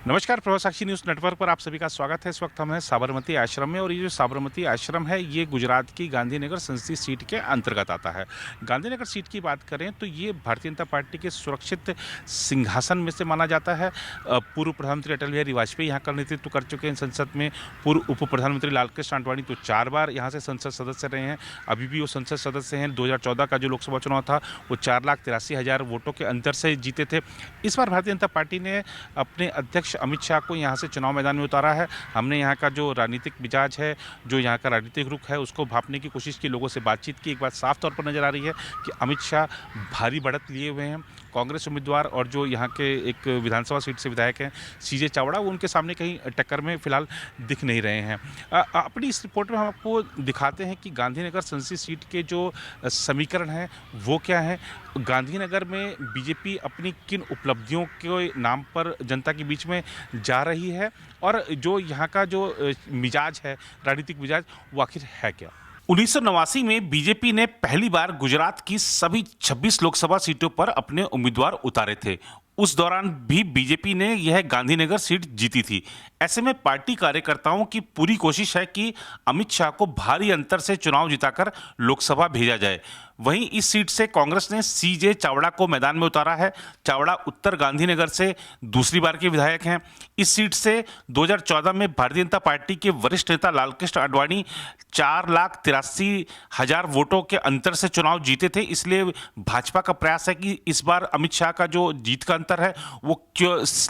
नमस्कार, प्रभा साक्षी news network पर आप सभी का स्वागत है। इस वक्त हम हैं साबरमती आश्रम में और ये जो साबरमती आश्रम है ये गुजरात की गांधीनगर संसदीय सीट के अंतर्गत आता है। गांधीनगर सीट की बात करें तो ये भारतीय जनता पार्टी के सुरक्षित सिंहासन में से माना जाता है। पूर्व प्रधानमंत्री अटल बिहारी वाजपेयी यहाँ का नेतृत्व कर चुके हैं संसद में। पूर्व उप प्रधानमंत्री लालकृष्ण आडवाणी तो 4 बार यहाँ से संसद सदस्य रहे हैं, अभी भी वो संसद सदस्य हैं। 2014 का जो लोकसभा चुनाव था वो 4,83,000 वोटों के अंतर से जीते थे। इस बार भारतीय जनता पार्टी ने अपने अध्यक्ष अमित शाह को यहाँ से चुनाव मैदान में उतारा है। हमने यहाँ का जो राजनीतिक मिजाज है, जो यहाँ का राजनीतिक रुख है, उसको भांपने की कोशिश की, लोगों से बातचीत की। एक बात साफ तौर पर नजर आ रही है कि अमित शाह भारी बढ़त लिए हुए हैं। कांग्रेस उम्मीदवार और जो यहाँ के एक विधानसभा सीट से विधायक हैं सीजे चावड़ा, वो उनके सामने कहीं टक्कर में फिलहाल दिख नहीं रहे हैं। अपनी इस रिपोर्ट में हम आपको दिखाते हैं कि गांधीनगर संसदीय सीट के जो समीकरण हैं वो क्या है। गांधीनगर में बीजेपी अपनी किन उपलब्धियों के नाम पर जनता के बीच में जा रही है और जो यहाँ का जो मिजाज है, राजनीतिक मिजाज, वो आखिर है क्या। 1989 में बीजेपी ने पहली बार गुजरात की सभी 26 लोकसभा सीटों पर अपने उम्मीदवार उतारे थे। उस दौरान भी बीजेपी ने यह गांधीनगर सीट जीती थी। ऐसे में पार्टी कार्यकर्ताओं की पूरी कोशिश है कि अमित शाह को भारी अंतर से चुनाव जिताकर लोकसभा भेजा जाए। वहीं इस सीट से कांग्रेस ने सीजे चावड़ा को मैदान में उतारा है। चावड़ा उत्तर गांधीनगर से दूसरी बार के विधायक हैं। इस सीट से 2014 में भारतीय जनता पार्टी के वरिष्ठ नेता लालकृष्ण आडवाणी 4,83,000 वोटों के अंतर से चुनाव जीते थे। इसलिए भाजपा का प्रयास है कि इस बार अमित शाह का जो जीत का अंतर है वो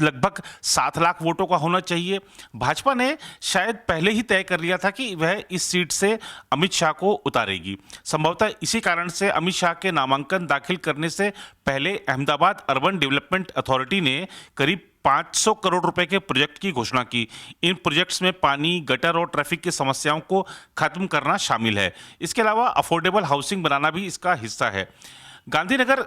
लगभग 7 लाख वोटों का होना चाहिए। भाजपा ने शायद पहले ही तय कर लिया था कि वह इस सीट से अमित शाह को उतारेगी। संभवतः इसी कारण से अमित शाह के नामांकन दाखिल करने से पहले अहमदाबाद अर्बन डेवलपमेंट अथॉरिटी ने करीब 500 करोड़ रुपए के प्रोजेक्ट की घोषणा की। इन प्रोजेक्ट्स में पानी, गटर और ट्रैफिक की समस्याओं को खत्म करना शामिल है। इसके अलावा अफोर्डेबल हाउसिंग बनाना भी इसका हिस्सा है। गांधीनगर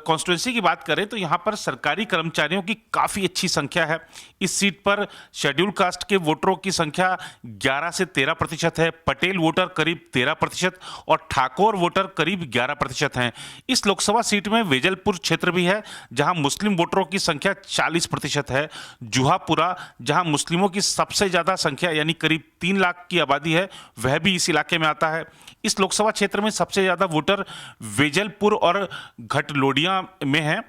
कॉन्स्टिट्यूंसी की बात करें तो यहाँ पर सरकारी कर्मचारियों की काफ़ी अच्छी संख्या है। इस सीट पर शेड्यूल कास्ट के वोटरों की संख्या 11 से 13% है, पटेल वोटर करीब 13% और ठाकुर वोटर करीब 11% हैं। इस लोकसभा सीट में वेजलपुर क्षेत्र भी है जहाँ मुस्लिम वोटरों की संख्या 40% है। जुहापुरा, जहाँ मुस्लिमों की सबसे ज़्यादा संख्या यानी करीब 3 लाख की आबादी है, वह भी इस इलाके में आता है। इस लोकसभा क्षेत्र में सबसे ज़्यादा वोटर वेजलपुर और घटलोडिया में है।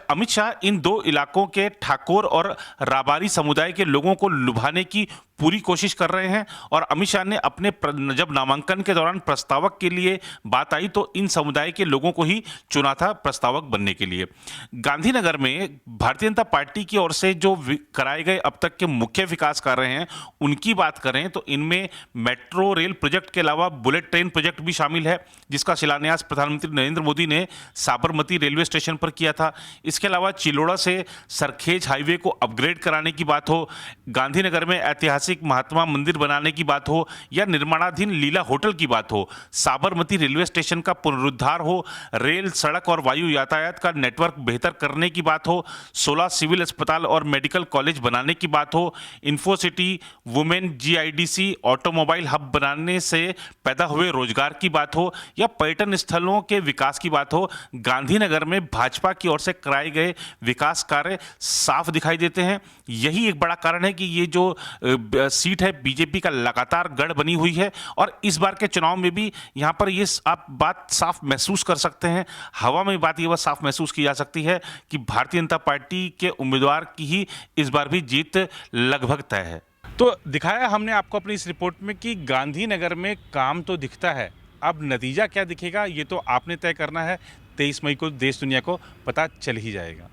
अमित शाह इन दो इलाकों के ठाकुर और राबारी समुदाय के लोगों को लुभाने की पूरी कोशिश कर रहे हैं और अमित शाह ने अपने जब नामांकन के दौरान प्रस्तावक के लिए बात आई तो इन समुदाय के लोगों को ही चुना था प्रस्तावक बनने के लिए। गांधीनगर में भारतीय जनता पार्टी की ओर से जो कराए गए अब तक के मुख्य विकास कार्य हैं उनकी बात करें तो इनमें मेट्रो रेल प्रोजेक्ट के अलावा बुलेट ट्रेन प्रोजेक्ट भी शामिल है, जिसका शिलान्यास प्रधानमंत्री नरेंद्र मोदी ने साबरमती रेलवे स्टेशन पर किया था। इसके अलावा चिलोड़ा से सरखेज हाईवे को अपग्रेड कराने की बात हो, गांधीनगर में ऐतिहासिक महात्मा मंदिर बनाने की बात हो या निर्माणाधीन लीला होटल की बात हो, साबरमती रेलवे स्टेशन का पुनरुद्धार हो, रेल, सड़क और वायु यातायात का नेटवर्क बेहतर करने की बात हो, 16 सिविल अस्पताल और मेडिकल कॉलेज बनाने की बात हो, Infocity, women GIDC, automobile hub बनाने से पैदा हुए रोजगार की बात हो या पर्यटन स्थलों के विकास की बात हो, गांधीनगर में भाजपा की ओर से कराए गए विकास कार्य साफ दिखाई देते हैं। यही एक बड़ा कारण है कि ये जो सीट है बीजेपी का लगातार गढ़ बनी हुई है और इस बार के चुनाव में भी यहां पर ये आप बात साफ महसूस कर सकते हैं। हवा में बात ये साफ महसूस की जा सकती है कि भारतीय जनता पार्टी के उम्मीदवार की ही इस बार भी जीत लगभग तय है। तो दिखाया हमने आपको अपनी इस रिपोर्ट में कि गांधीनगर में काम तो दिखता है, अब नतीजा क्या दिखेगा ये तो आपने तय करना है। 23 मई को देश दुनिया को पता चल ही जाएगा।